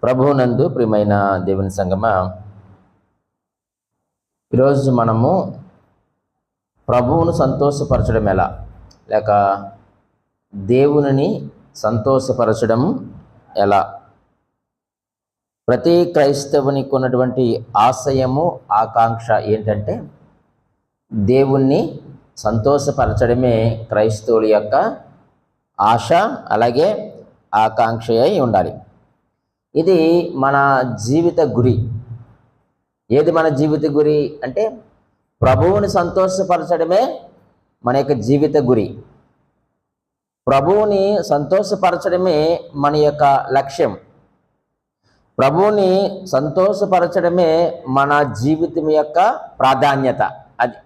ప్రభువునందు ప్రియమైన దేవుని సంగమా, ఈరోజు మనము ప్రభువును సంతోషపరచడం ఎలా, లేక దేవునిని సంతోషపరచడం ఎలా, ప్రతి క్రైస్తవునికి ఉన్నటువంటి ఆశయము ఆకాంక్ష ఏంటంటే దేవుణ్ణి సంతోషపరచడమే క్రైస్తవుల యొక్క ఆశ, అలాగే ఆకాంక్ష అయి ఉండాలి. ఇది మన జీవిత గురి. ఏది మన జీవిత గురి అంటే ప్రభువుని సంతోషపరచడమే మన యొక్క జీవిత గురి. ప్రభువుని సంతోషపరచడమే మన యొక్క లక్ష్యం. ప్రభువుని సంతోషపరచడమే మన జీవితం యొక్క ప్రాధాన్యత. అది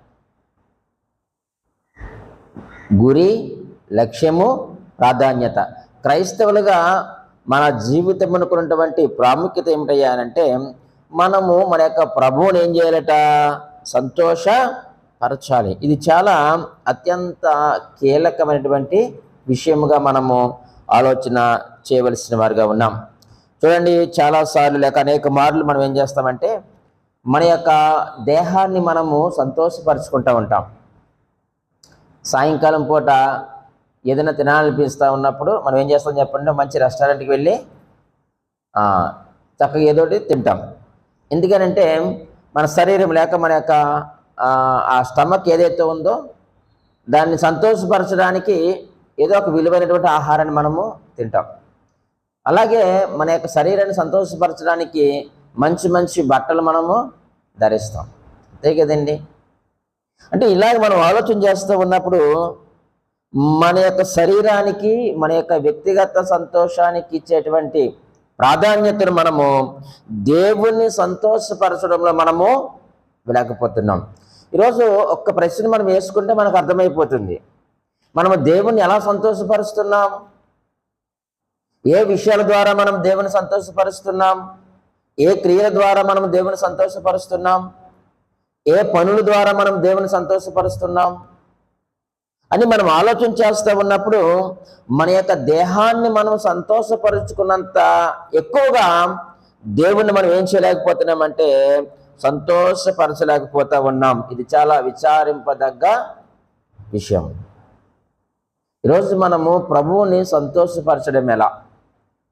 గురి, లక్ష్యము, ప్రాధాన్యత. క్రైస్తవులుగా మన జీవితం అనుకున్నటువంటి ప్రాముఖ్యత ఏమిటయ్యానంటే, మనము మన యొక్క ప్రభువుని ఏం చేయాలట? సంతోషపరచాలి. ఇది చాలా అత్యంత కీలకమైనటువంటి విషయముగా మనము ఆలోచన చేయవలసిన వారిగా ఉన్నాం. చూడండి, చాలాసార్లు లేక అనేక మార్లు మనం ఏం చేస్తామంటే మన యొక్క దేహాన్ని మనము సంతోషపరుచుకుంటూ ఉంటాం. సాయంకాలం పూట ఏదైనా తినాలనిపిస్తూ ఉన్నప్పుడు మనం ఏం చేస్తాం చెప్పండి? మంచి రెస్టారెంట్కి వెళ్ళి చక్కగా ఏదోటి తింటాం. ఎందుకనంటే మన శరీరం లేక మన యొక్క ఆ స్టమక్ ఏదైతే ఉందో దాన్ని సంతోషపరచడానికి ఏదో ఒక విలువైనటువంటి ఆహారాన్ని మనము తింటాం. అలాగే మన యొక్క శరీరాన్ని సంతోషపరచడానికి మంచి మంచి బట్టలు మనము ధరిస్తాం. అంతే కదండి. అంటే ఇలాగ మనం ఆలోచన చేస్తూ ఉన్నప్పుడు మన యొక్క శరీరానికి, మన యొక్క వ్యక్తిగత సంతోషానికి ఇచ్చేటువంటి ప్రాధాన్యతను మనము దేవుణ్ణి సంతోషపరచడంలో మనము వినకపోతున్నాం. ఈరోజు ఒక్క ప్రశ్న మనం వేసుకుంటే మనకు అర్థమైపోతుంది. మనము దేవుణ్ణి ఎలా సంతోషపరుస్తున్నాం? ఏ విషయాల ద్వారా మనం దేవుని సంతోషపరుస్తున్నాం? ఏ క్రియల ద్వారా మనం దేవుని సంతోషపరుస్తున్నాం? ఏ పనుల ద్వారా మనం దేవుని సంతోషపరుస్తున్నాం అని మనం ఆలోచన చేస్తూ ఉన్నప్పుడు మన యొక్క దేహాన్ని మనం సంతోషపరుచుకున్నంత ఎక్కువగా దేవుణ్ణి మనం ఏం చేయలేకపోతున్నామంటే సంతోషపరచలేకపోతూ ఉన్నాం. ఇది చాలా విచారింపదగ్గ విషయం. ఈరోజు మనము ప్రభువుని సంతోషపరచడం ఎలా?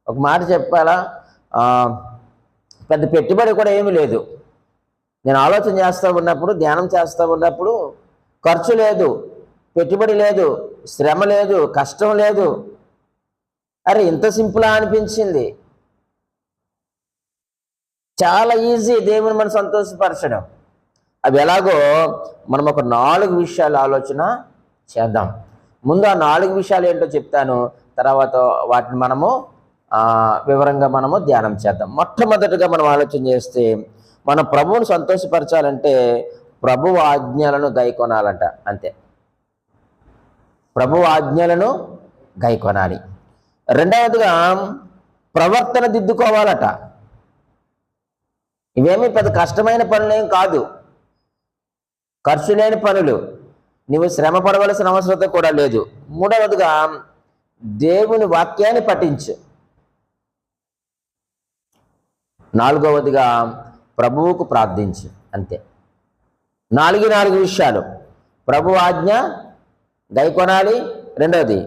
ఒక మాట చెప్పాలా, పెద్ద పెట్టుబడి కూడా ఏమీ లేదు. నేను ఆలోచన చేస్తూ ఉన్నప్పుడు, ధ్యానం చేస్తూ ఉన్నప్పుడు ఖర్చు లేదు, పెట్టుబడి లేదు, శ్రమ లేదు, కష్టం లేదు. అరే ఇంత సింపుల్గా అనిపించింది. చాలా ఈజీ దేవుని మనం సంతోషపరచడం. అవి ఎలాగో మనం ఒక 4 విషయాలు ఆలోచన చేద్దాం. ముందు ఆ 4 విషయాలు ఏంటో చెప్తాను, తర్వాత వాటిని మనము వివరంగా మనము ధ్యానం చేద్దాం. మొట్టమొదటిగా మనం ఆలోచన చేస్తే, మన ప్రభువును సంతోషపరచాలంటే ప్రభు ఆజ్ఞలను గైకొనాలంట. అంతే, ప్రభు ఆజ్ఞలను గైకొనాలి. రెండవదిగా ప్రవర్తన దిద్దుకోవాలట. ఇవేమీ పెద్ద కష్టమైన పనులేం కాదు, ఖర్చు లేని పనులు, నువ్వు శ్రమ పడవలసిన అవసరం కూడా లేదు. మూడవదిగా దేవుని వాక్యాన్ని పఠించు. నాలుగవదిగా ప్రభువుకు ప్రార్థించు. అంతే, 4 విషయాలు. ప్రభు ఆజ్ఞ గైకొనాలి, రెండవది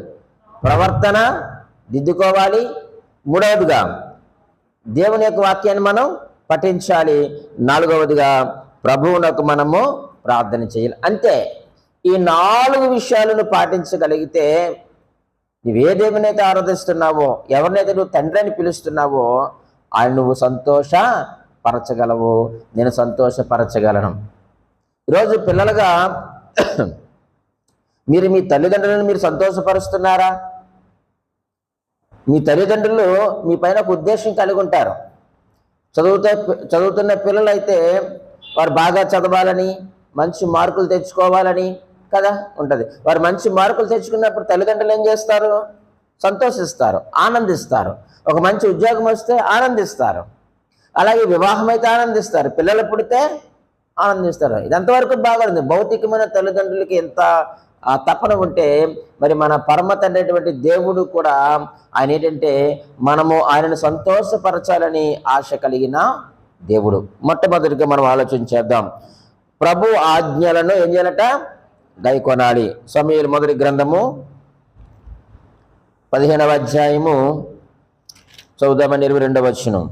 ప్రవర్తన దిద్దుకోవాలి, మూడవదిగా దేవుని యొక్క వాక్యాన్ని మనం పఠించాలి, 4వదిగా ప్రభువునకు మనము ప్రార్థన చేయాలి. అంతే. ఈ 4 విషయాలను పాటించగలిగితే నువ్వే దేవునైతే ఆరాధిస్తున్నావో, ఎవరినైతే నువ్వు తండ్రి అని పిలుస్తున్నావో ఆయన నువ్వు సంతోషపరచగలవు, నేను సంతోషపరచగలను. ఈరోజు పిల్లలుగా మీరు మీ తల్లిదండ్రులను మీరు సంతోషపరుస్తున్నారా? మీ తల్లిదండ్రులు మీ పైన ఒక ఉద్దేశం కలిగి ఉంటారు. చదువుతున్న పిల్లలైతే వారు బాగా చదవాలని, మంచి మార్కులు తెచ్చుకోవాలని కదా ఉంటుంది. వారు మంచి మార్కులు తెచ్చుకున్నప్పుడు తల్లిదండ్రులు ఏం చేస్తారు? సంతోషిస్తారు, ఆనందిస్తారు. ఒక మంచి ఉద్యోగం వస్తే ఆనందిస్తారు. అలాగే వివాహం అయితే ఆనందిస్తారు, పిల్లలు పుడితే ఆనందిస్తారు. ఇది ఎంతవరకు బాగుంది? భౌతికమైన తల్లిదండ్రులకి ఎంత ఆ తపన ఉంటే మరి మన పరమ తండ్రి అయినటువంటి దేవుడు కూడా ఆయన ఏంటంటే మనము ఆయనను సంతోషపరచాలని ఆశ కలిగిన దేవుడు. మొట్టమొదటిగా మనం ఆలోచించేద్దాం. ప్రభు ఆజ్ఞలను ఏం చేయాలట? గైకొనాలి. సమూయేలు మొదటి గ్రంథము 15వ అధ్యాయము చదువుదామని 22వ వచనం.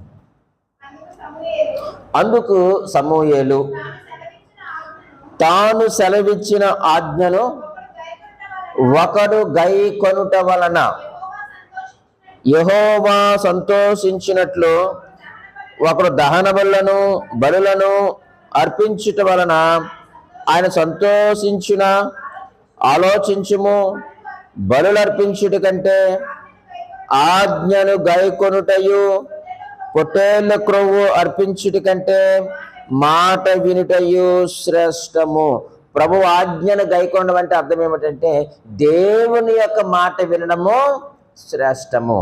అందుకు సమూయేలు తాను సెలవిచ్చిన ఆజ్ఞను ఒకడు గైకొనుట వలన యెహోవా సంతోషించినట్లు ఒకడు దహన బలులను అర్పించుట వలన ఆయన సంతోషించిన. ఆలోచించుము, బలులర్పించుట కంటే ఆజ్ఞను గైకొనుటయు పొట్టేళ్ల క్రొవ్వు అర్పించుట కంటే మాట వినుటయు శ్రేష్టము. ప్రభు ఆజ్ఞను గైకొనడం అంటే అర్థం ఏమిటంటే దేవుని యొక్క మాట వినడము శ్రేష్టము.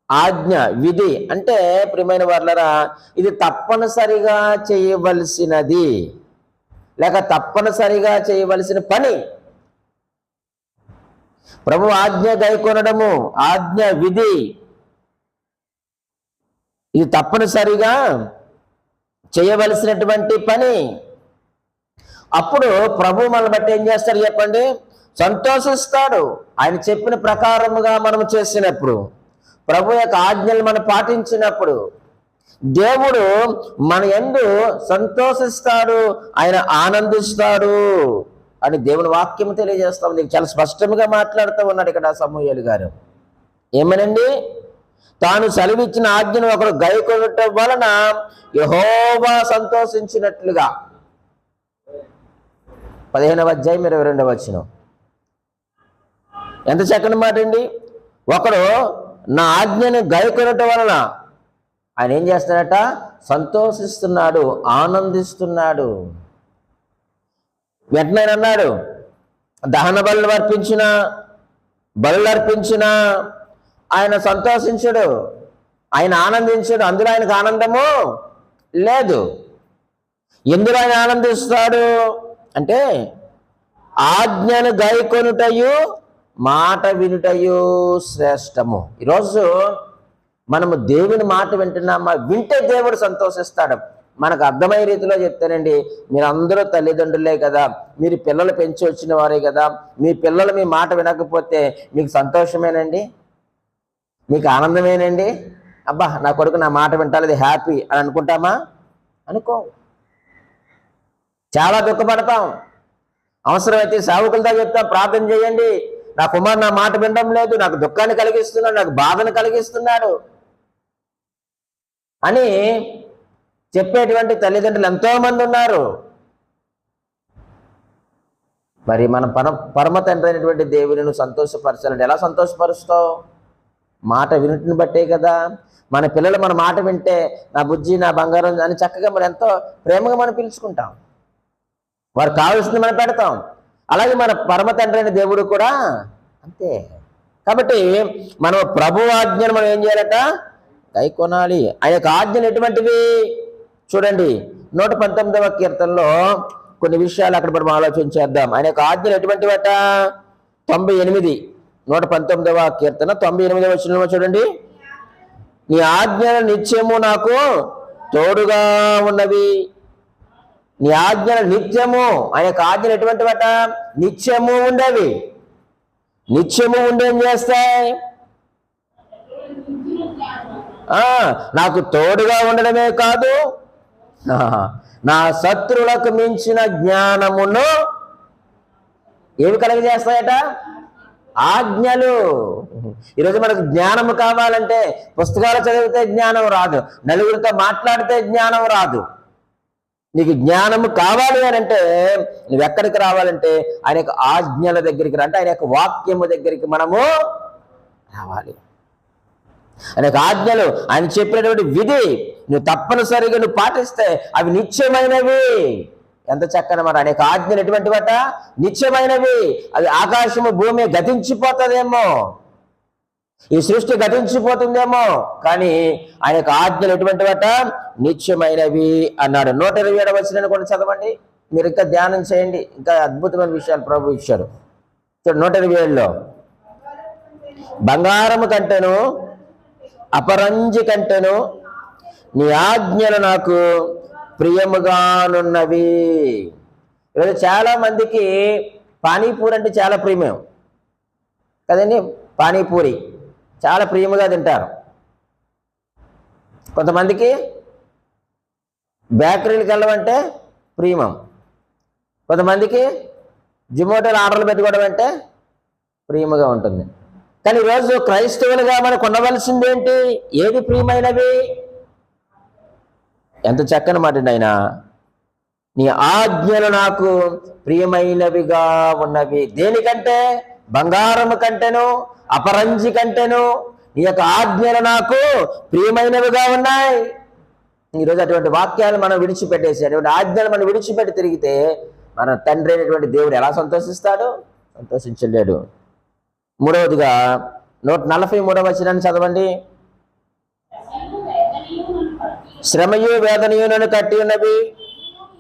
ఆజ్ఞ, విధి అంటే ప్రియమైన వారలారా, ఇది తప్పనిసరిగా చేయవలసినది, లేక తప్పనిసరిగా చేయవలసిన పని. ప్రభు ఆజ్ఞ గైకొనడము, ఆజ్ఞ, విధి, ఇది తప్పనిసరిగా చేయవలసినటువంటి పని. అప్పుడు ప్రభు మనల్ని బట్టి ఏం చేస్తాడు చెప్పండి? సంతోషిస్తాడు. ఆయన చెప్పిన ప్రకారముగా మనం చేసినప్పుడు, ప్రభు యొక్క ఆజ్ఞలు మనం పాటించినప్పుడు దేవుడు మన యందు సంతోషిస్తాడు, ఆయన ఆనందిస్తాడు అని దేవుని వాక్యం తెలియజేస్తా ఉంది. చాలా స్పష్టంగా మాట్లాడుతూ ఉన్నాడు ఇక్కడ సమూయేలు గారు. ఏమనండి? తాను సెలవిచ్చిన ఆజ్ఞను ఒకడు గైకొనటం వలన యెహోవా సంతోషించినట్లుగా. 15వ అధ్యాయం 22వ వచనం. ఎంత చక్కని మాట అండి! ఒకడు నా ఆజ్ఞను గైకొనటం వలన ఆయన ఏం చేస్తాడట? సంతోషిస్తున్నాడు, ఆనందిస్తున్నాడు. వెంటనే అన్నాడు, దహన బలులు అర్పించిన ఆయన సంతోషించడు, ఆయన ఆనందించడు. అందులో ఆయనకు ఆనందము లేదు. ఎందులో ఆయన ఆనందిస్తాడు అంటే ఆజ్ఞను గైకొనుటయు మాట వినుటయు శ్రేష్టము. ఈరోజు మనము దేవుని మాట వింటున్నామా? వింటే దేవుడు సంతోషిస్తాడు. మనకు అర్థమయ్యే రీతిలో చెప్తానండి. మీరు అందరూ తల్లిదండ్రులే కదా, మీరు పిల్లలు పెంచి వచ్చిన వారే కదా. మీ పిల్లలు మీ మాట వినకపోతే మీకు సంతోషమేనండి? మీకు ఆనందమేనండి? అబ్బా, నా కొడుకు నా మాట వింటాలి, హ్యాపీ అని అనుకుంటామా? అనుకో. చాలా దుఃఖపడతాం. అవసరమైతే సేవకులతో చెప్తాం, ప్రార్థన చేయండి, నా కుమారుడు నా మాట వినడం లేదు, నాకు దుఃఖాన్ని కలిగిస్తున్నాడు, నాకు బాధను కలిగిస్తున్నాడు అని చెప్పేటువంటి తల్లిదండ్రులు ఎంతో మంది ఉన్నారు. మరి మన పరమ తండ్రి అయినటువంటి దేవుని నువ్వు సంతోషపరచాలంటే ఎలా సంతోషపరుస్తావు? మాట వినటిని బట్టే కదా. మన పిల్లలు మన మాట వింటే నా బుజ్జి, నా బంగారం అని చక్కగా మనం ఎంతో ప్రేమగా మనం పిలుచుకుంటాం. వారు కావాల్సింది మనం పెడతాం. అలాగే మన పరమ తండ్రి అయిన దేవుడు కూడా అంతే. కాబట్టి మనం ప్రభు ఆజ్ఞను మనం ఏం చేయాలట? గైకొనాలి. ఆయన యొక్క ఆజ్ఞలు ఎటువంటివి చూడండి. 119వ కీర్తనలో కొన్ని విషయాలు అక్కడ మనం ఆలోచించేద్దాం. ఆయన యొక్క ఆజ్ఞలు ఎటువంటివట? 98, 119వ కీర్తన 98వ వచనంలో చూడండి. నీ ఆజ్ఞలు నిత్యము నాకు తోడుగా ఉన్నవి. నీ ఆజ్ఞలు నిత్యము, ఆయన యొక్క ఆజ్ఞలు ఎటువంటివట? నిత్యము ఉండేవి. నిత్యము ఉండేం చేస్తాయి? నాకు తోడుగా ఉండడమే కాదు, నా శత్రువులకు మించిన జ్ఞానమును ఏమి కలుగజేస్తాయట? ఆజ్ఞలు. ఈరోజు మనకు జ్ఞానము కావాలంటే పుస్తకాలు చదివితే జ్ఞానం రాదు, నలుగురితో మాట్లాడితే జ్ఞానం రాదు. నీకు జ్ఞానము కావాలి అని అంటే నువ్వు ఎక్కడికి రావాలంటే ఆయన యొక్క ఆజ్ఞల దగ్గరికి రా, అంటే ఆయన యొక్క వాక్యము దగ్గరికి మనము రావాలి. ఆయన యొక్క ఆజ్ఞలు, ఆయన చెప్పినటువంటి విధి నువ్వు తప్పనిసరిగా నువ్వు పాటిస్తే అవి నిత్యమైనవి. ఎంత చక్కని మాట! ఆయన యొక్క ఆజ్ఞలు ఎటువంటివట? నిత్యమైనవి. అది ఆకాశము భూమి గతించిపోతుందేమో, ఈ సృష్టి గతించిపోతుందేమో, కానీ ఆయన యొక్క ఆజ్ఞలు ఎటువంటివట? నిత్యమైనవి అన్నాడు. 127వ వచనాన్ని కూడా చదవండి. మీరు ఇంకా ధ్యానం చేయండి, ఇంకా అద్భుతమైన విషయాలు ప్రభు ఇచ్చారు. చూడు 127లో, బంగారము కంటేను అపరంజి కంటేను నీ ఆజ్ఞలు నాకు ప్రియముగానున్నవి. ఈరోజు చాలా మందికి పానీపూరి అంటే చాలా ప్రియమేం కదండి. పానీపూరి చాలా ప్రియముగా తింటారు. కొంతమందికి బేకరీలకు వెళ్ళమంటే ప్రియమం, కొంతమందికి జొమాటోలో ఆర్డర్లు పెట్టుకోవడం అంటే ప్రియముగా ఉంటుంది. కానీ ఈరోజు క్రైస్తవులుగా మనకు ఉండవలసింది ఏంటి? ఏది ప్రియమైనవి? ఎంత చక్కని మాట ఆయన, నీ ఆజ్ఞలు నాకు ప్రియమైనవిగా ఉన్నవి. దేనికంటే? బంగారము కంటేను అపరంజి కంటేను నీ యొక్క ఆజ్ఞలు నాకు ప్రియమైనవిగా ఉన్నాయి. ఈరోజు అటువంటి వాక్యాలు మనం విడిచిపెట్టేసి, అటువంటి ఆజ్ఞలు మనం విడిచిపెట్టి తిరిగితే మన తండ్రి అయినటువంటి దేవుడు ఎలా సంతోషిస్తాడు? సంతోషించలేడు. మూడవదిగా 143వ వచనాన్ని చదవండి. శ్రమయు వేదనయు నన్ను కట్టి ఉన్నవి,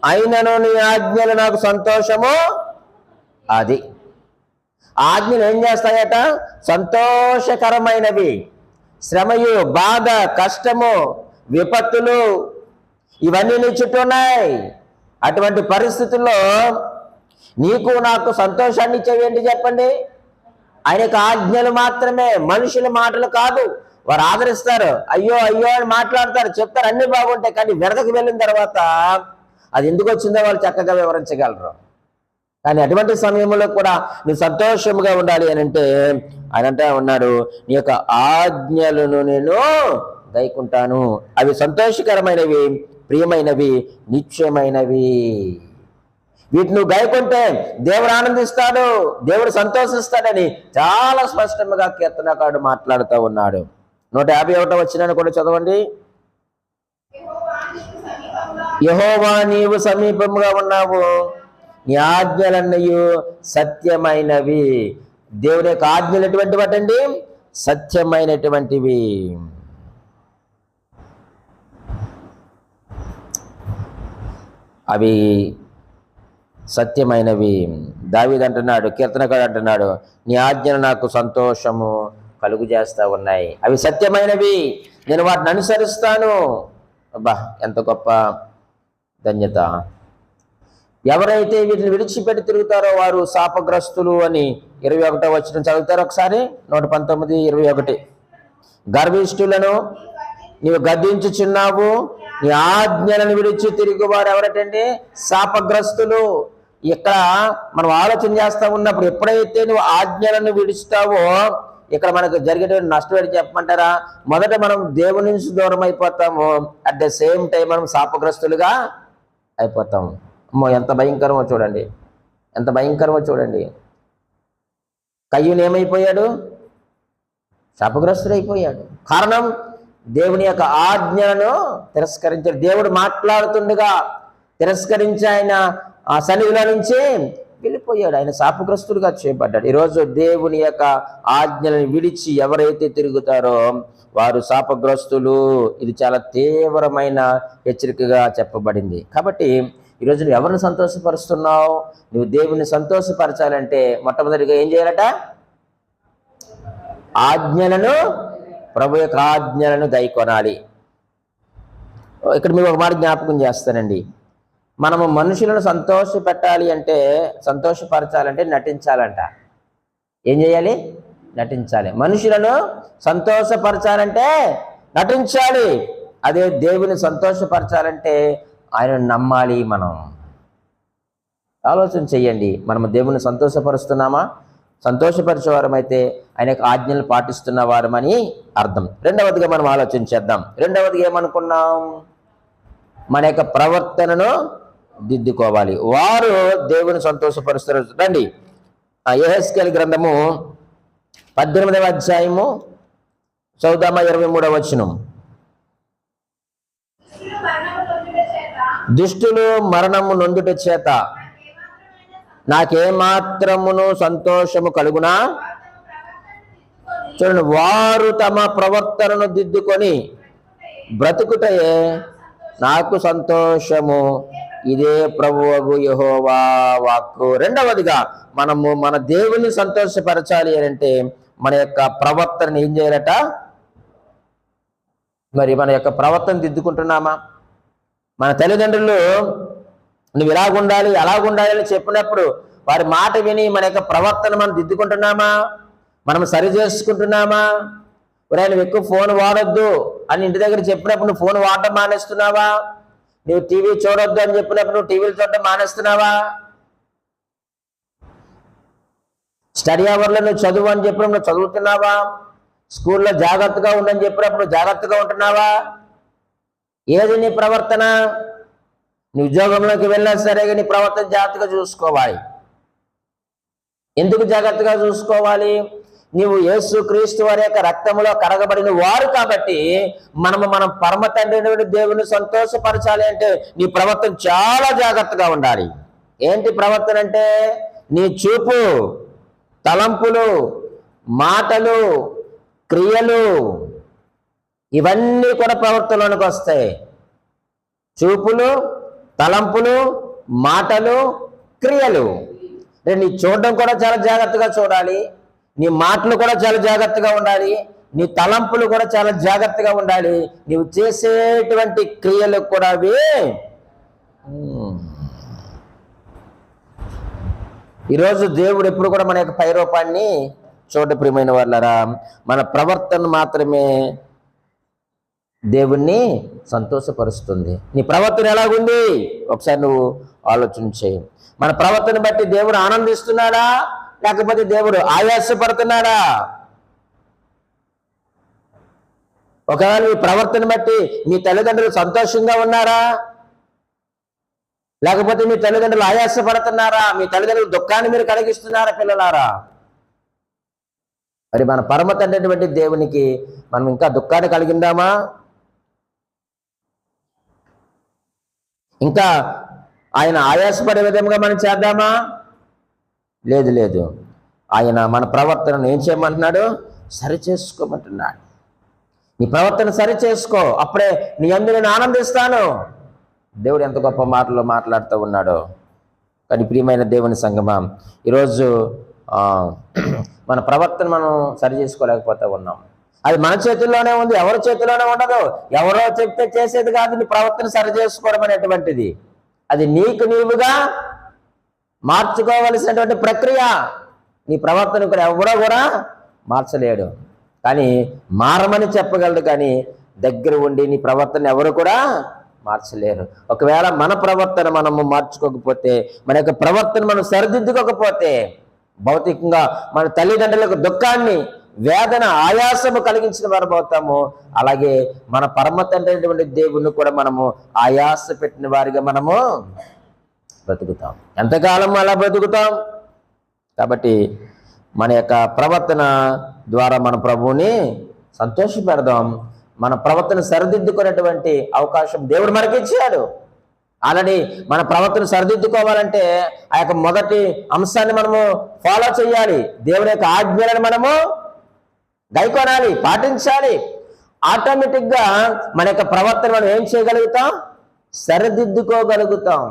అయినను నీ ఆజ్ఞలు నాకు సంతోషము. అది ఆజ్ఞలు ఏం చేస్తాయట? సంతోషకరమైనవి. శ్రమయు, బాధ, కష్టము, విపత్తులు ఇవన్నీ నీ చుట్టూ ఉన్నాయి. అటువంటి పరిస్థితుల్లో నీకు నాకు సంతోషాన్ని ఇచ్చేవి ఏంటి చెప్పండి? ఆయన యొక్క ఆజ్ఞలు మాత్రమే, మనుషుల మాటలు కాదు. వారు ఆదరిస్తారు, అయ్యో అయ్యో అని మాట్లాడతారు, చెప్తారు, అన్ని బాగుంటాయి. కానీ వెనకకి వెళ్ళిన తర్వాత అది ఎందుకు వచ్చిందో వాళ్ళు చక్కగా వివరించగలరు. కానీ అటువంటి సమయంలో కూడా నువ్వు సంతోషముగా ఉండాలి అని అంటే ఆయన అంటే ఉన్నాడు, నీ యొక్క ఆజ్ఞలను నేను గైకుంటాను, అవి సంతోషకరమైనవి, ప్రియమైనవి, నిత్యమైనవి. వీటిని నువ్వు గైకుంటే దేవుడు ఆనందిస్తాడు, దేవుడు సంతోషిస్తాడని చాలా స్పష్టంగా కీర్తనకారుడు మాట్లాడుతూ ఉన్నాడు. 151వ వచనాన్ని కూడా చదవండి. యెహోవా నీవు సమీపంగా ఉన్నావు, నీ ఆజ్ఞలన్నయు సత్యమైనవి. దేవుని యొక్క ఆజ్ఞలు ఎటువంటివి అటండి? సత్యమైనటువంటివి. అవి సత్యమైనవి. దావీదు అంటున్నాడు, కీర్తనకారుడు అంటున్నాడు, నీ ఆజ్ఞలు నాకు సంతోషము కలుగు చేస్తా ఉన్నాయి, అవి సత్యమైనవి, నేను వాటిని అనుసరిస్తాను. అబ్బా, ఎంత గొప్ప ధన్యత. ఎవరైతే వీటిని విడిచిపెట్టి తిరుగుతారో వారు శాపగ్రస్తులు అని 21వ వచనం చదువుతారు ఒకసారి. 119:21. గర్విష్ఠులను నీవు గద్దించుచున్నావు, నీ ఆజ్ఞలను విడిచి తిరిగి వారు ఎవరటండి? శాపగ్రస్తులు. ఇక్కడ మనం ఆలోచన చేస్తా ఉన్నప్పుడు ఎప్పుడైతే నువ్వు ఆజ్ఞలను విడుస్తావో ఇక్కడ మనకు జరిగేటువంటి నష్టం ఏంటి చెప్పమంటారా? మొదట మనం దేవుని నుంచి దూరం అయిపోతాము, అట్ ద సేమ్ టైం మనం శాపగ్రస్తులుగా అయిపోతాము. అమ్మో, ఎంత భయంకరమో చూడండి, ఎంత భయంకరమో చూడండి. కయ్యూను ఏమైపోయాడు? శాపగ్రస్తుడు అయిపోయాడు. కారణం దేవుని యొక్క ఆజ్ఞలను తిరస్కరించాడు. దేవుడు మాట్లాడుతుండగా తిరస్కరించి ఆయన ఆ సన్నిధిలో నుంచి వెళ్ళిపోయాడు, ఆయన శాపగ్రస్తుడుగా చేయబడ్డాడు. ఈరోజు దేవుని యొక్క ఆజ్ఞలను విడిచి ఎవరైతే తిరుగుతారో వారు శాపగ్రస్తులు. ఇది చాలా తీవ్రమైన హెచ్చరికగా చెప్పబడింది. కాబట్టి ఈరోజు నువ్వు ఎవరిని సంతోషపరుస్తున్నావు? నువ్వు దేవుని సంతోషపరచాలంటే మొట్టమొదటిగా ఏం చేయాలట? ఆజ్ఞలను, ప్రభు యొక్క ఆజ్ఞలను గైకొనాలి. ఇక్కడ మీకు ఒక మాట జ్ఞాపకం చేస్తానండి. మనము మనుషులను సంతోషపెట్టాలి అంటే, సంతోషపరచాలంటే నటించాలంట. ఏం చేయాలి? నటించాలి. మనుషులను సంతోషపరచాలంటే నటించాలి. అదే దేవుని సంతోషపరచాలంటే ఆయన నమ్మాలి. మనం ఆలోచన చెయ్యండి, మనము దేవుని సంతోషపరుస్తున్నామా? సంతోషపరిచేవారమైతే ఆయన యొక్క ఆజ్ఞలు పాటిస్తున్న వారమని అర్థం. రెండవదిగా మనం ఆలోచన చేద్దాం. రెండవదిగా ఏమనుకున్నాం? మన యొక్క ప్రవర్తనను దిద్దుకోవాలి. వారు దేవుని సంతోషపరుస్తారు. రండి, యెహెజ్కేలు గ్రంథము 18వ అధ్యాయము చదువుదామా? 23వ వచనం. దుష్టులు మరణము నొందుట చేత నాకేమాత్రమును సంతోషము కలుగునా? చూడండి, వారు తమ ప్రవర్తనను దిద్దుకొని బ్రతుకుటయే నాకు సంతోషము ఇదే ప్రభువగు యెహోవా వాక్కు. రెండవదిగా మనము మన దేవుని సంతోషపరచాలి అంటే మన యొక్క ప్రవర్తనని ఏం చేయాలట? మరి మన యొక్క ప్రవర్తన దిద్దుకుంటున్నామా? మన తల్లిదండ్రులు నువ్వు ఇలాగుండాలి అలాగుండాలి అని చెప్పినప్పుడు వారి మాట విని మన యొక్క ప్రవర్తన మనం దిద్దుకుంటున్నామా? మనం సరి చేసుకుంటున్నామా? నువ్వు ఎక్కువ ఫోన్ వాడొద్దు అని ఇంటి దగ్గర చెప్పినప్పుడు నువ్వు ఫోన్ వాడటం మానేస్తున్నావా? నువ్వు టీవీ చూడొద్దు అని చెప్పినప్పుడు నువ్వు టీవీలు చూడటం మానేస్తున్నావా? స్టడీ అవర్లో నువ్వు చదువు అని చెప్పినప్పుడు నువ్వు చదువుతున్నావా? స్కూల్లో జాగ్రత్తగా ఉండని చెప్పినప్పుడు జాగ్రత్తగా ఉంటున్నావా? ఏది నీ ప్రవర్తన? నీ ఉద్యోగంలోకి వెళ్ళినా సరే నీ ప్రవర్తన జాగ్రత్తగా చూసుకోవాలి. ఎందుకు జాగ్రత్తగా చూసుకోవాలి? నీవు యేసు క్రీస్తు వారి యొక్క రక్తములో కడగబడిన వారు కాబట్టి మనం పరమ తండ్రి దేవుని సంతోషపరచాలి అంటే నీ ప్రవర్తన చాలా జాగ్రత్తగా ఉండాలి. ఏంటి ప్రవర్తన అంటే? నీ చూపు, తలంపులు, మాటలు, క్రియలు ఇవన్నీ కూడా ప్రవర్తనలోనికి వస్తాయి. చూపులు, తలంపులు, మాటలు, క్రియలు. నీ చూడడం కూడా చాలా జాగ్రత్తగా చూడాలి, నీ మాటలు కూడా చాలా జాగ్రత్తగా ఉండాలి, నీ తలంపులు కూడా చాలా జాగ్రత్తగా ఉండాలి, నీవు చేసేటువంటి క్రియలు కూడా అవి. ఈరోజు దేవుడు ఎప్పుడు కూడా మన యొక్క పైరూపాన్ని చూడ ప్రియమైన వాళ్ళరా, మన ప్రవర్తన మాత్రమే దేవుణ్ణి సంతోషపరుస్తుంది. నీ ప్రవర్తన ఎలాగుంది ఒకసారి నువ్వు ఆలోచించే. మన ప్రవర్తన బట్టి దేవుడు ఆనందిస్తున్నాడా లేకపోతే దేవుడు ఆయాసపడుతున్నాడా? ఒకవేళ మీ ప్రవర్తన బట్టి మీ తల్లిదండ్రులు సంతోషంగా ఉన్నారా లేకపోతే మీ తల్లిదండ్రులు ఆయాసపడుతున్నారా? మీ తల్లిదండ్రులు దుఃఖాన్ని మీరు కలిగిస్తున్నారా పిల్లలారా? మరి మన పరమ తండ్రి దేవునికి మనం ఇంకా దుఃఖాన్ని కలిగిందామా? ఇంకా ఆయన ఆయాసపడే విధంగా మనం చేద్దామా? లేదు లేదు. ఆయన మన ప్రవర్తనను ఏం చేయమంటున్నాడు? సరి చేసుకోమంటున్నాడు. నీ ప్రవర్తన సరి చేసుకో, అప్పుడే నీ యందు నేను ఆనందిస్తాను. దేవుడు ఎంత గొప్ప మాటలో మాట్లాడుతూ ఉన్నాడో. కానీ ప్రియమైన దేవుని సంగమా, ఈరోజు మన ప్రవర్తన మనం సరి చేసుకోలేకపోతే ఉన్నాం. అది మన చేతుల్లోనే ఉంది, ఎవరి చేతిలోనే ఉండదు. ఎవరో చెప్తే చేసేది కాదు నీ ప్రవర్తన సరి చేసుకోవడం అనేటువంటిది. అది నీకు నీవుగా మార్చుకోవలసినటువంటి ప్రక్రియ. నీ ప్రవర్తన కూడా ఎవడో కూడా మార్చలేడు, కానీ మారమని చెప్పగలడు, కానీ దగ్గర ఉండి నీ ప్రవర్తన ఎవరు కూడా మార్చలేరు. ఒకవేళ మన ప్రవర్తన మనము మార్చుకోకపోతే, మన యొక్క ప్రవర్తన మనం సరిదిద్దుకోకపోతే భౌతికంగా మన తల్లిదండ్రులకు దుఃఖాన్ని, వేదన, ఆయాసము కలిగించిన వారు అవుతాము. అలాగే మన పరమ తండ్రి దేవుణ్ణి కూడా మనము ఆయాస పెట్టిన వారిగా మనము బ్రతుకుతాం. ఎంతకాలం అలా బ్రతుకుతాం? కాబట్టి మన యొక్క ప్రవర్తన ద్వారా మన ప్రభువుని సంతోషపెడదాం. మన ప్రవర్తన సరిదిద్దుకునేటువంటి అవకాశం దేవుడు మనకి ఇచ్చాడు. ఆల్రెడీ మన ప్రవర్తన సరిదిద్దుకోవాలంటే ఆ యొక్క మొదటి అంశాన్ని మనము ఫాలో చేయాలి. దేవుని యొక్క ఆజ్ఞలను మనము గైకొనాలి, పాటించాలి. ఆటోమేటిక్గా మన యొక్క ప్రవర్తన మనం ఏం చేయగలుగుతాం? సరిదిద్దుకోగలుగుతాం.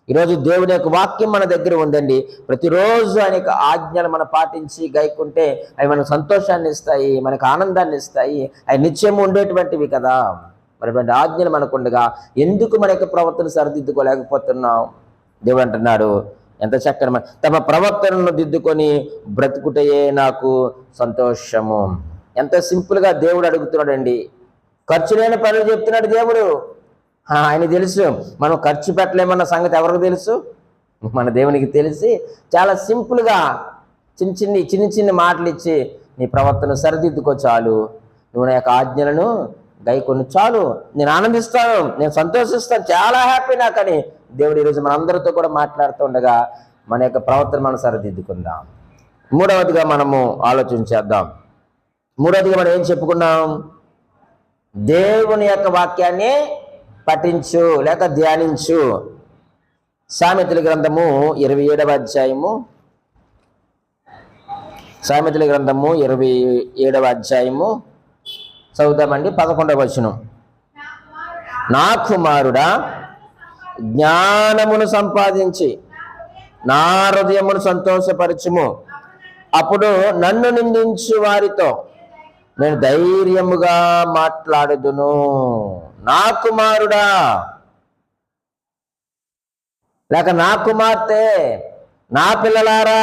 ఈరోజు దేవుని యొక్క వాక్యం మన దగ్గర ఉందండి. ప్రతిరోజు ఆయన యొక్క ఆజ్ఞలు మనం పాటించి గైకుంటే అవి మనకు సంతోషాన్ని ఇస్తాయి, మనకు ఆనందాన్ని ఇస్తాయి. అవి నిత్యము ఉండేటువంటివి కదా. మరి ఆజ్ఞలు మనకుండగా ఎందుకు మన యొక్క ప్రవర్తన సరిదిద్దుకోలేకపోతున్నాం? దేవుడు అంటున్నాడు, ఎంత చక్కని తమ ప్రవర్తనను దిద్దుకొని బ్రతుకుటయే నాకు సంతోషము. ఎంత సింపుల్గా దేవుడు అడుగుతున్నాడండి. ఖర్చు లేని పనులు చెప్తున్నాడు దేవుడు. ఆయన తెలుసు మనం ఖర్చు పెట్టలేమన్న సంగతి ఎవరికి తెలుసు? మన దేవునికి తెలిసి చాలా సింపుల్గా చిన్న చిన్న మాటలు ఇచ్చి నీ ప్రవర్తన సరిదిద్దుకో చాలు, నువ్వు నా యొక్క ఆజ్ఞలను గైకొని చాలు, నేను ఆనందిస్తాను, నేను సంతోషిస్తాను, చాలా హ్యాపీ నాకని దేవుడు ఈరోజు మనందరితో కూడా మాట్లాడుతూ ఉండగా మన యొక్క ప్రవర్తన మనం సరిదిద్దుకుందాం. మూడవదిగా మనము ఆలోచించేద్దాం. మూడవదిగా మనం ఏం చెప్పుకున్నాం? దేవుని యొక్క వాక్యాన్ని పఠించు లేక ధ్యానించు. సామెతల గ్రంథము 27వ అధ్యాయము, సామెతల గ్రంథము 27వ అధ్యాయము చదువుదామండి. 11వ వచనం. నా కుమారుడా, జ్ఞానమును సంపాదించి నా హృదయమును సంతోషపరచుము. అప్పుడు నన్ను నిందించు వారితో నేను ధైర్యముగా మాట్లాడుదును. నా కుమారుడా లేక నా కుమార్తె, నా పిల్లలారా,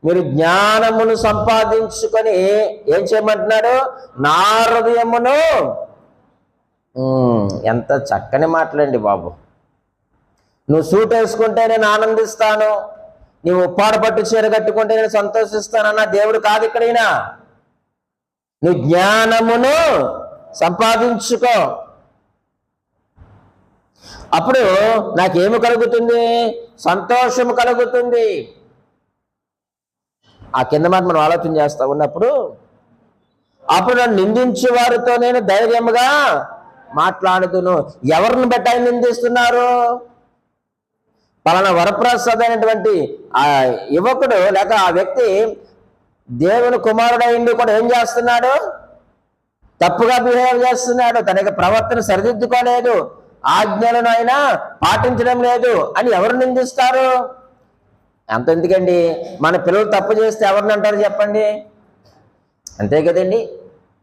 మీరు జ్ఞానమును సంపాదించుకొని ఏం చేయమంటున్నాడు? నా హృదయమును. ఎంత చక్కని మాటలండి బాబు. నువ్వు సూట్ వేసుకుంటే నేను ఆనందిస్తాను, నీవు ఉప్పాడ పట్టు చీర కట్టుకుంటే నేను సంతోషిస్తానన్న దేవుడు కాదు ఇక్కడైనా. నువ్వు జ్ఞానమును సంపాదించుకో, అప్పుడు నాకేమి కలుగుతుంది? సంతోషము కలుగుతుంది. ఆ కింద మాట మనం ఆలోచన చేస్తా ఉన్నప్పుడు, అప్పుడు నన్ను నిందించే వారితో నేను ధైర్యముగా మాట్లాడుతును. ఎవరిని బట్టి ఆయన నిందిస్తున్నారు? పలానా వరప్రసాద్ అనేటువంటి ఆ యువకుడు లేక ఆ వ్యక్తి దేవుని కుమారుడైండి కూడా ఏం చేస్తున్నాడు? తప్పుగా బిహేవ్ చేస్తున్నాడు, తన యొక్క ప్రవర్తన సరిదిద్దుకోలేదు, ఆజ్ఞలను అయినా పాటించడం లేదు అని ఎవరు నిందిస్తారు? అంత ఎందుకండి, మన పిల్లలు తప్పు చేస్తే ఎవరిని అంటారు చెప్పండి? అంతే కదండి.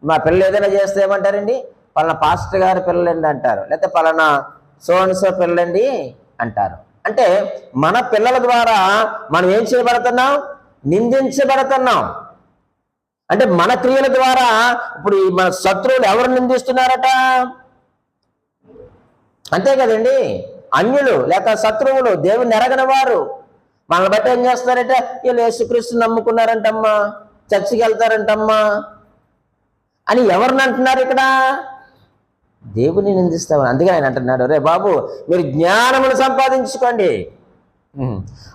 మా పిల్లలు ఏదైనా చేస్తే ఏమంటారండి? పలానా పాస్టర్ గారి పిల్లలండి అంటారు, లేకపోతే పలానా సోన్సో పిల్లలండి అంటారు. అంటే మన పిల్లల ద్వారా మనం ఏం చేయబడుతున్నాం? నిందించబడుతున్నాం. అంటే మన క్రియల ద్వారా ఇప్పుడు మన శత్రువులు ఎవరు నిందిస్తున్నారట? అంతే కదండి. అన్యులు లేక శత్రువులు, దేవుని ఎరగని వారు మనల్ని బట్టి ఏం చేస్తారంటే, వీళ్ళు యేసుక్రీస్తు నమ్ముకున్నారంటమ్మా, చర్చికి వెళ్తారంటమ్మా అని ఎవరిని అంటున్నారు ఇక్కడ? దేవుని నిందిస్తామని. అందుకే ఆయన అంటున్నాడు, రే బాబు మీరు జ్ఞానమును సంపాదించుకోండి.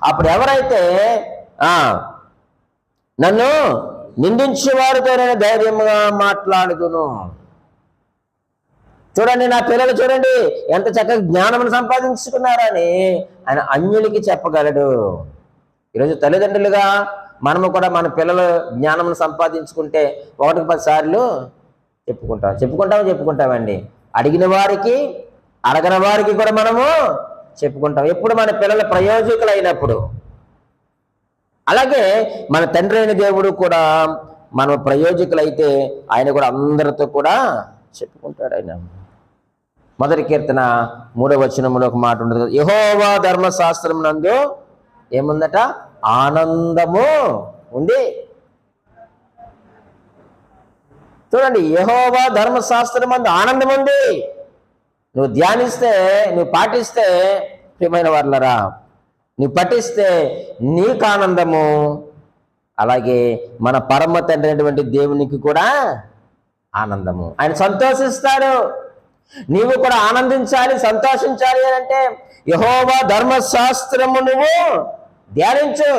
అప్పుడు ఎవరైతే నన్ను నిందించేవారితో నేను ధైర్యంగా మాట్లాడుదును. చూడండి, నా పిల్లలు చూడండి ఎంత చక్కగా జ్ఞానమును సంపాదించుకున్నారని ఆయన అన్యులకి చెప్పగలడు. ఈరోజు తల్లిదండ్రులుగా మనము కూడా మన పిల్లలు జ్ఞానమును సంపాదించుకుంటే 1-10 సార్లు చెప్పుకుంటామండి. అడిగిన వారికి అడగని వారికి కూడా మనము చెప్పుకుంటాం, ఎప్పుడు మన పిల్లల ప్రయోజకులు అయినప్పుడు. అలాగే మన తండ్రి అయిన దేవుడు కూడా మన ప్రయోజకులైతే ఆయన కూడా అందరితో కూడా చెప్పుకుంటాడు. ఆయన మొదటి కీర్తన 3వ వచనంలో ఒక మాట ఉండదు, యెహోవా ధర్మశాస్త్రం నందు ఏముందట? ఆనందము ఉంది. చూడండి, యెహోవా ధర్మశాస్త్రం నందు ఆనందం ఉంది. నువ్వు ధ్యానిస్తే, నువ్వు పాటిస్తే, ప్రియమైన వారలారా, నువ్వు పఠిస్తే నీకు ఆనందము, అలాగే మన పరమ తండ్రి అయినటువంటి దేవునికి కూడా ఆనందము. ఆయన సంతోషిస్తాడు. నీవు కూడా ఆనందించాలి, సంతోషించాలి అని అంటే యెహోవా ధర్మశాస్త్రము నువ్వు ధ్యానించు.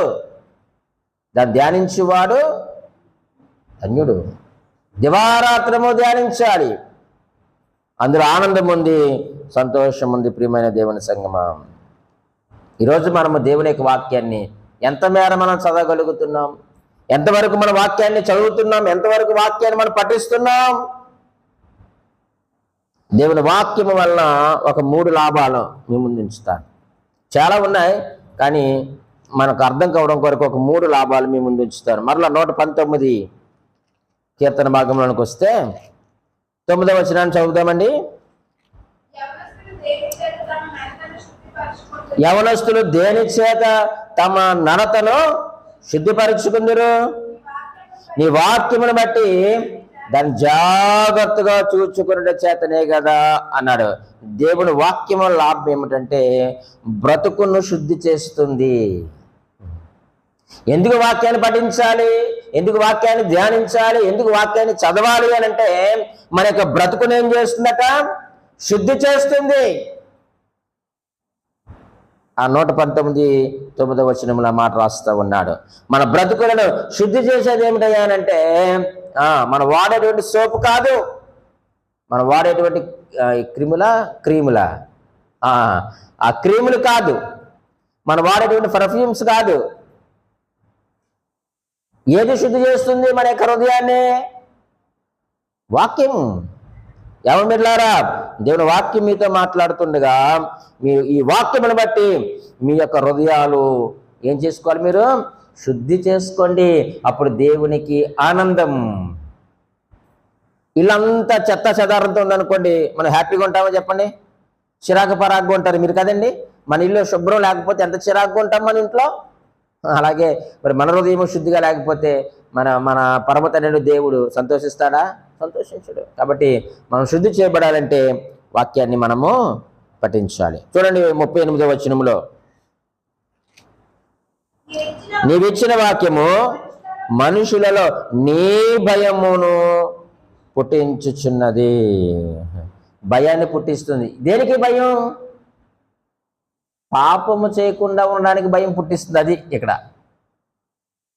దాన్ని ధ్యానించువాడు ధన్యుడు. దివారాత్రము ధ్యానించాలి, అందులో ఆనందం ఉంది, సంతోషం ఉంది. ప్రియమైన దేవుని సంగమా, ఈరోజు మనము దేవుని యొక్క వాక్యాన్ని ఎంత మేర మనం చదవగలుగుతున్నాం? ఎంతవరకు మన వాక్యాన్ని చదువుతున్నాం? ఎంతవరకు వాక్యాన్ని మనం పఠిస్తున్నాం? దేవుని వాక్యము వలన ఒక 3 లాభాలు మీ ముందు ఉంచుతాను. చాలా ఉన్నాయి, కానీ మనకు అర్థం కావడం కొరకు ఒక 3 లాభాలు మీ ముందు ఉంచుతాను. మరలా 119 కీర్తన భాగంలోనికి వస్తే 9వ వచనాన్ని చదువుతామండి. యవనస్తులు దేని చేత తమ నడతను శుద్ధిపరుచుకుందరు? నీ వాక్యమును బట్టి దాన్ని జాగ్రత్తగా చూచుకునే చేతనే కదా అన్నాడు. దేవుని వాక్యము లాభం ఏమిటంటే బ్రతుకును శుద్ధి చేస్తుంది. ఎందుకు వాక్యాన్ని పఠించాలి? ఎందుకు వాక్యాన్ని ధ్యానించాలి? ఎందుకు వాక్యాన్ని చదవాలి అని అంటే మన యొక్క బ్రతుకును ఏం చేస్తుందట? శుద్ధి చేస్తుంది. ఆ 119 వచనంలో మాట రాస్తూ ఉన్నాడు. మన బ్రతుకులను శుద్ధి చేసేది ఏమిటయ్యా అంటే మనం వాడేటువంటి సోపు కాదు, మనం వాడేటువంటి క్రీముల ఆ క్రీములు కాదు, మనం వాడేటువంటి పర్ఫ్యూమ్స్ కాదు. ఏది శుద్ధి చేస్తుంది మన యొక్క హృదయాన్ని? వాక్యం. ఎవరు బిడ్డలారా, దేవుని వాక్యం మీతో మాట్లాడుతుండగా మీరు ఈ వాక్యమును బట్టి మీ యొక్క హృదయాలు ఏం చేసుకోవాలి, మీరు శుద్ధి చేసుకోండి. అప్పుడు దేవునికి ఆనందం. ఇల్లంతా చెత్త చెదారంతో ఉందనుకోండి, మనం హ్యాపీగా ఉంటామో చెప్పండి? చిరాకు పరాగ్గా ఉంటారు మీరు కదండి. మన ఇల్లు శుభ్రం లేకపోతే ఎంత చిరాకుగా ఉంటాం మన ఇంట్లో. అలాగే మరి మన హృదయం శుద్ధిగా లేకపోతే మన మన పరమ తండ్రి దేవుడు సంతోషిస్తాడా? సంతోషించడు. కాబట్టి మనం శుద్ధి చేయబడాలంటే వాక్యాన్ని మనము పఠించాలి. చూడండి 38వ వచనంలో, నీవిచ్చిన వాక్యము మనుషులలో నీ భయమును పుట్టించుచున్నది. భయాన్ని పుట్టిస్తుంది. దేనికి భయం? పాపము చేయకుండా ఉండడానికి భయం పుట్టిస్తుంది. అది ఇక్కడ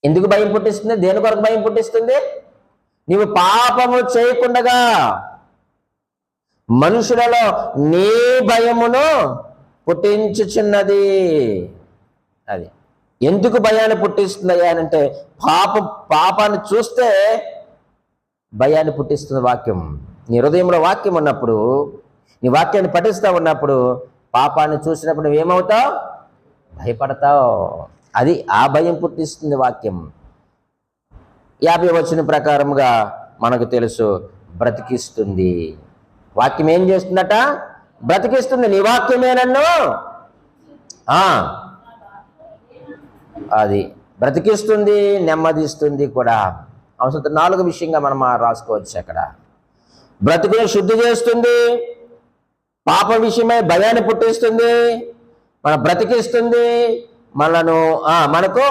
ఎందుకు భయం పుట్టిస్తుంది? దేని కొరకు భయం పుట్టిస్తుంది? నీవు పాపము చేయకుండగా మనుషులలో నీ భయమును పుట్టించుచున్నది. అది ఎందుకు భయాన్ని పుట్టిస్తుంది అంటే పాపాన్ని చూస్తే భయాన్ని పుట్టిస్తుంది వాక్యం. నీ హృదయంలో వాక్యం ఉన్నప్పుడు, నీ వాక్యాన్ని పఠిస్తూ ఉన్నప్పుడు, పాపాన్ని చూసినప్పుడు నువ్వేమవుతావు? భయపడతావు. అది ఆ భయం పుట్టిస్తుంది వాక్యం. 50వ వచనం ప్రకారముగా మనకు తెలుసు, బ్రతికిస్తుంది. వాక్యం ఏం చేస్తుందట? బ్రతికిస్తుంది. నీ వాక్యమే నన్ను అది బ్రతికిస్తుంది, నెమ్మదిస్తుంది కూడా. అవసరం 4 విషయంగా మనం రాసుకోవచ్చు అక్కడ. బ్రతుకుని శుద్ధి చేస్తుంది, పాప విషయమై భయాన్ని పుట్టిస్తుంది, మన బ్రతికిస్తుంది, మనకు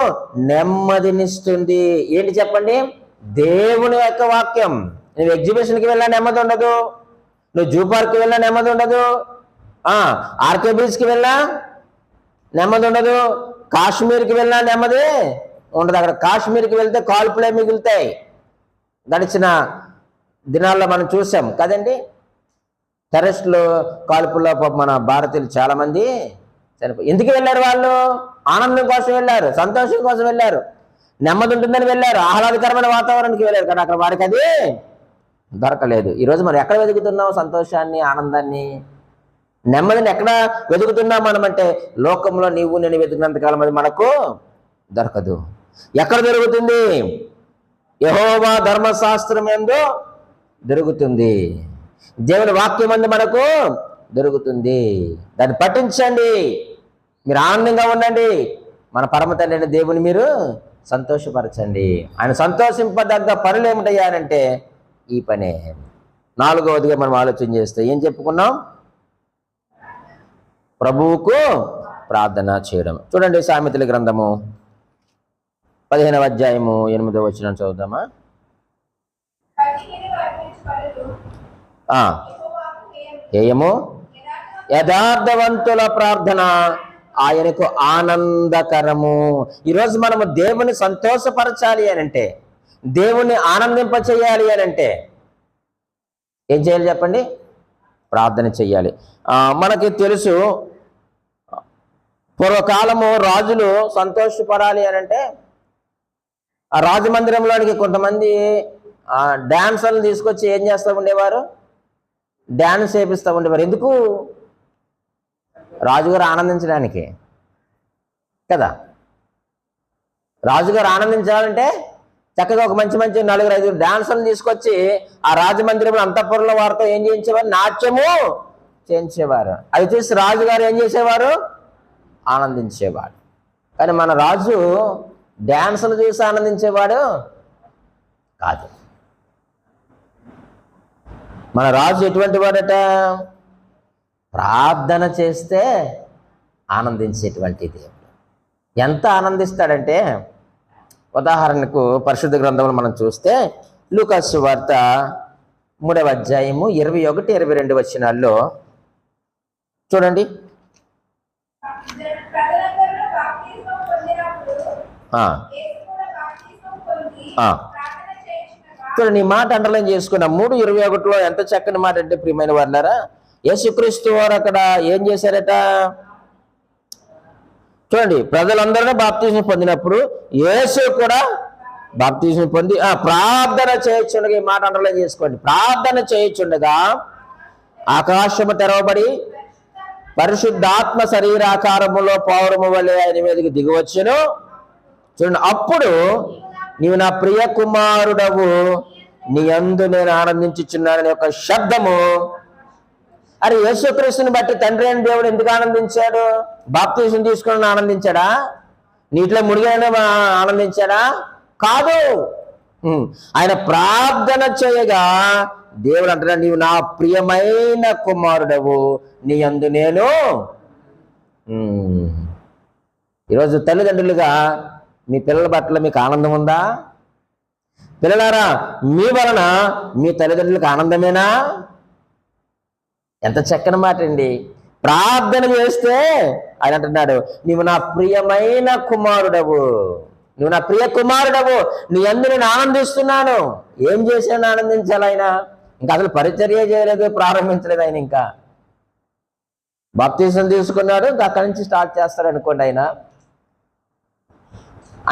నెమ్మదినిస్తుంది. ఏంటి చెప్పండి? దేవుని యొక్క వాక్యం. నువ్వు ఎగ్జిబిషన్కి వెళ్ళినా నెమ్మది ఉండదు, నువ్వు జూ పార్క్కి వెళ్ళినా నెమ్మది ఉండదు, ఆర్కే బీచ్కి వెళ్ళినా నెమ్మది ఉండదు, కాశ్మీర్కి వెళ్ళినా నెమ్మది ఉండదు. అక్కడ కాశ్మీర్కి వెళ్తే కాల్పులే మిగులుతాయి. గడిచిన దినాల్లో మనం చూసాం కదండి. టెర్రరిస్టులు కాల్పుల్లో మన భారతీయులు చాలామంది చనిపోయి. ఎందుకు వెళ్ళారు? వాళ్ళు ఆనందం కోసం వెళ్ళారు, సంతోషం కోసం వెళ్ళారు, నెమ్మది ఉంటుందని వెళ్ళారు, ఆహ్లాదకరమైన వాతావరణానికి వెళ్ళారు. కానీ అక్కడ వారికి అది దొరకలేదు. ఈరోజు మనం ఎక్కడ వెతుకుతున్నాం సంతోషాన్ని, ఆనందాన్ని, నెమ్మదిని ఎక్కడ వెతుకుతున్నాం మనం అంటే, లోకంలో నీవు నేను వెతుకున్నంతకాలం అది మనకు దొరకదు. ఎక్కడ దొరుకుతుంది? యెహోవా ధర్మశాస్త్రం యందు దొరుకుతుంది. దేవుని వాక్యం అందు మనకు దొరుకుతుంది. దాన్ని పఠించండి, మీరు ఆనందంగా ఉండండి. మన పరమ తండ్రి దేవుని మీరు సంతోషపరచండి. ఆయన సంతోషింపదగ్గ పనులు ఏమిటయ్యారంటే ఈ పనే. 4వదిగా మనం ఆలోచన చేస్తే ఏం చెప్పుకున్నాం? ప్రభువుకు ప్రార్థన చేయడం. చూడండి సామెతల గ్రంథము 15వ అధ్యాయము 8వ వచనం చదువుదామా? ఏయము యథార్థవంతుల ప్రార్థన ఆయనకు ఆనందకరము. ఈరోజు మనము దేవుని సంతోషపరచాలి అనంటే, దేవుని ఆనందింప చేయాలి అనంటే ఏం చేయాలి చెప్పండి? ప్రార్థన చెయ్యాలి. మనకి తెలుసు, పూర్వకాలము రాజులు సంతోషపడాలి అనంటే ఆ రాజమందిరంలోనికి కొంతమంది డాన్సర్లు తీసుకొచ్చి ఏం చేస్తూ ఉండేవారు? డాన్స్ చేపిస్తూ ఉండేవారు. ఎందుకు? రాజుగారు ఆనందించడానికి కదా. రాజుగారు ఆనందించాలంటే చక్కగా ఒక మంచి 4-5 డాన్సర్లు తీసుకొచ్చి ఆ రాజమందిరంలో అంతఃపురంలో వారితో ఏం చేయించేవారు? నాట్యము చేయించేవారు. అది చూసి రాజుగారు ఏం చేసేవారు? ఆనందించేవాడు. కానీ మన రాజు డాన్సులు చూసి ఆనందించేవాడు కాదు. మన రాజు ఎటువంటి వాడట? ప్రార్థన చేస్తే ఆనందించేటువంటి దేవుడు. ఎంత ఆనందిస్తాడంటే, ఉదాహరణకు పరిశుద్ధ గ్రంథంలో మనం చూస్తే లూకా సువార్త 3వ అధ్యాయము 21-22 వచనాల్లో చూడండి. చూడండి, ఈ మాట అండర్లైన్ చేసుకున్న 3:21లో ఎంత చక్కని మాట అంటే, ప్రియమైన వారులారా, యేసుక్రీస్తు వారు అక్కడ ఏం చేశారట? చూడండి, ప్రజలందరూ బాప్తిజం పొందినప్పుడు యేసు కూడా బాప్తిజం పొంది ప్రార్థన చేయొచ్చుండగా, ఈ మాట అండర్లైన్ చేసుకోండి, ప్రార్థన చేయొచ్చుండగా ఆకాశము తెరవబడి పరిశుద్ధాత్మ శరీరాకారములో పౌరము వలె ఆయన మీదకి దిగివచ్చును. చూడండి, అప్పుడు నీవు నా ప్రియ కుమారుడవు, నీ యందు నేను ఆనందించుచున్నానని ఒక శబ్దము. అరే, యేసుక్రీస్తుని బట్టి తండ్రి అయిన దేవుడు ఎందుకు ఆనందించాడు? బాప్తిసం తీసుకుని ఆనందించాడా? నీటిలో మునిగానే ఆనందించాడా? కాదు. ఆయన ప్రార్థన చేయగా దేవుడు అంటున్నాడు, నీవు నా ప్రియమైన కుమారుడవు, నీ యందు నేను. ఈరోజు తల్లిదండ్రులుగా మీ పిల్లల పట్ల మీకు ఆనందం ఉందా? పిల్లలారా, మీ వలన మీ తల్లిదండ్రులకు ఆనందమేనా? ఎంత చక్కని మాట అండి. ప్రార్థన చేస్తే ఆయన అంటున్నాడు, నీవు నా ప్రియమైన కుమారుడవు, నువ్వు నా ప్రియ కుమారుడవు, నీ యందు నేను ఆనందిస్తున్నాను. ఏం చేశాను ఆనందించాలి? ఆయన ఇంకా అసలు పరిచర్య చేయలేదు, ప్రారంభించలేదు. ఆయన ఇంకా బాప్తిసం తీసుకున్నాడు, ఇంకా అక్కడి నుంచి స్టార్ట్ చేస్తాడు అనుకోండి. ఆయన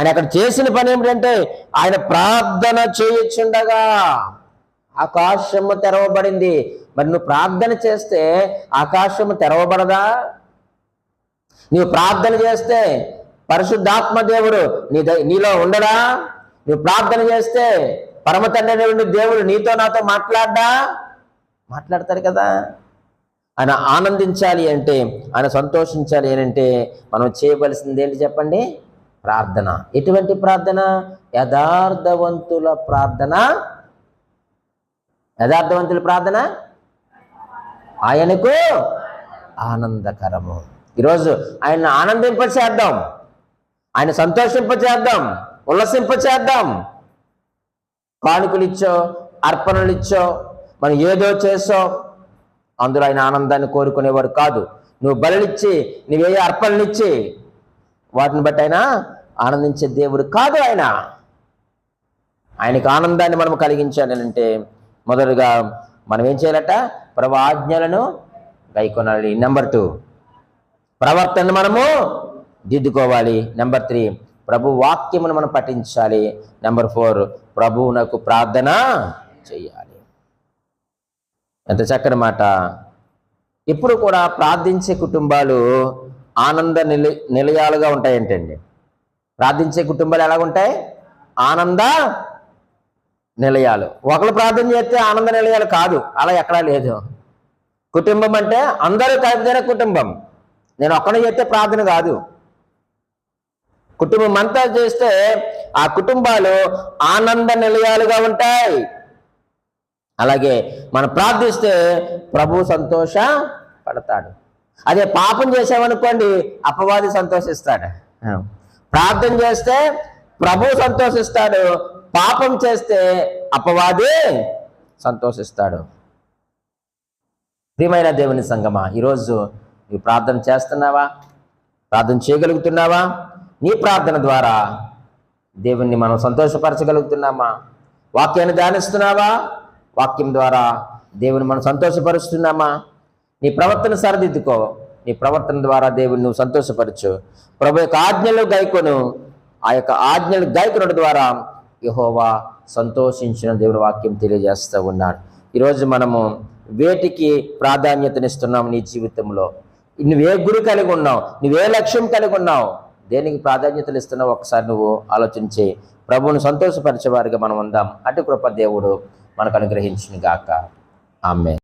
అక్కడ చేసిన పని ఏమిటంటే, ఆయన ప్రార్థన చేయొచ్చుండగా ఆకాశము తెరవబడింది. మరి నువ్వు ప్రార్థన చేస్తే ఆకాశము తెరవబడదా? నువ్వు ప్రార్థన చేస్తే పరిశుద్ధాత్మ దేవుడు నీలో ఉండడా? నువ్వు ప్రార్థన చేస్తే పరమ తండ్రి దేవుడు నీతో నాతో మాట్లాడతాడు కదా. ఆయన ఆనందించాలి అంటే, ఆయన సంతోషించాలి అని అంటే మనం చేయవలసింది ఏంటి చెప్పండి? ప్రార్థన. ఎటువంటి ప్రార్థన? యథార్థవంతుల ప్రార్థన. యథార్థవంతుల ప్రార్థన ఆయనకు ఆనందకరము. ఈరోజు ఆయన ఆనందింపచేద్దాం, ఆయన సంతోషింపచేద్దాం, ఉల్లసింపచేద్దాం. కానుకలు ఇచ్చో, అర్పణలు ఇచ్చో, మనం ఏదో చేసో అందులో ఆయన ఆనందాన్ని కోరుకునేవాడు కాదు. నువ్వు బలులిచ్చి, నువ్వే అర్పణలు ఇచ్చి వాటిని బట్టి ఆయన ఆనందించే దేవుడు కాదు. ఆయనకు ఆనందాన్ని మనం కలిగించాలి అంటే మొదలుగా మనం ఏం చేయాలట? ప్రభు ఆజ్ఞలను గైకొనాలి. నెంబర్ 2, ప్రవర్తన మనము దిద్దుకోవాలి. నెంబర్ 3, ప్రభు వాక్యమును మనం పఠించాలి. నెంబర్ 4, ప్రభువునకు ప్రార్థన చేయాలి. ఎంత చక్కని మాట. ఇప్పుడు కూడా ప్రార్థించే కుటుంబాలు ఆనంద నిలయాలుగా ఉంటాయంటండి. ప్రార్థించే కుటుంబాలు ఎలాగుంటాయి? ఆనంద నిలయాలు. ఒకరు ప్రార్థన చేస్తే ఆనంద నిలయాలు కాదు, అలా ఎక్కడా లేదు. కుటుంబం అంటే అందరూ కలిపిన కుటుంబం. నేను ఒక్కడే చేస్తే ప్రార్థన కాదు, కుటుంబం అంతా చేస్తే ఆ కుటుంబాలు ఆనంద నిలయాలుగా ఉంటాయి. అలాగే మనం ప్రార్థిస్తే ప్రభు సంతోష పడతాడు. అదే పాపం చేసామనుకోండి, అపవాది సంతోషిస్తాడు. ప్రార్థన చేస్తే ప్రభు సంతోషిస్తాడు, పాపం చేస్తే అపవాది సంతోషిస్తాడు. ప్రియమైన దేవుని సంగమా, ఈరోజు నువ్వు ప్రార్థన చేస్తున్నావా? ప్రార్థన చేయగలుగుతున్నావా? నీ ప్రార్థన ద్వారా దేవుణ్ణి మనం సంతోషపరచగలుగుతున్నామా? వాక్యాన్ని ధ్యానిస్తున్నావా? వాక్యం ద్వారా దేవుని మనం సంతోషపరుస్తున్నామా? నీ ప్రవర్తన సరిదిద్దుకో. నీ ప్రవర్తన ద్వారా దేవుని నువ్వు సంతోషపరచు. ప్రభు యొక్క ఆజ్ఞలు గైకొను. ఆ యొక్క ఆజ్ఞలు గైకొనడం ద్వారా యెహోవా సంతోషించిన దేవుని వాక్యం తెలియజేస్తూ ఉన్నాడు. ఈరోజు మనము వేటికి ప్రాధాన్యతనిస్తున్నావు? నీ జీవితంలో నువ్వే గురి కలిగి ఉన్నావు, నువ్వే లక్ష్యం కలిగి ఉన్నావు, దేనికి ప్రాధాన్యతలు ఇస్తున్నావు? ఒకసారి నువ్వు ఆలోచించి ప్రభువును సంతోషపరిచేవారిగా మనం ఉందాం. అటు కృప దేవుడు మనకు అనుగ్రహించును గాక. ఆమేన్.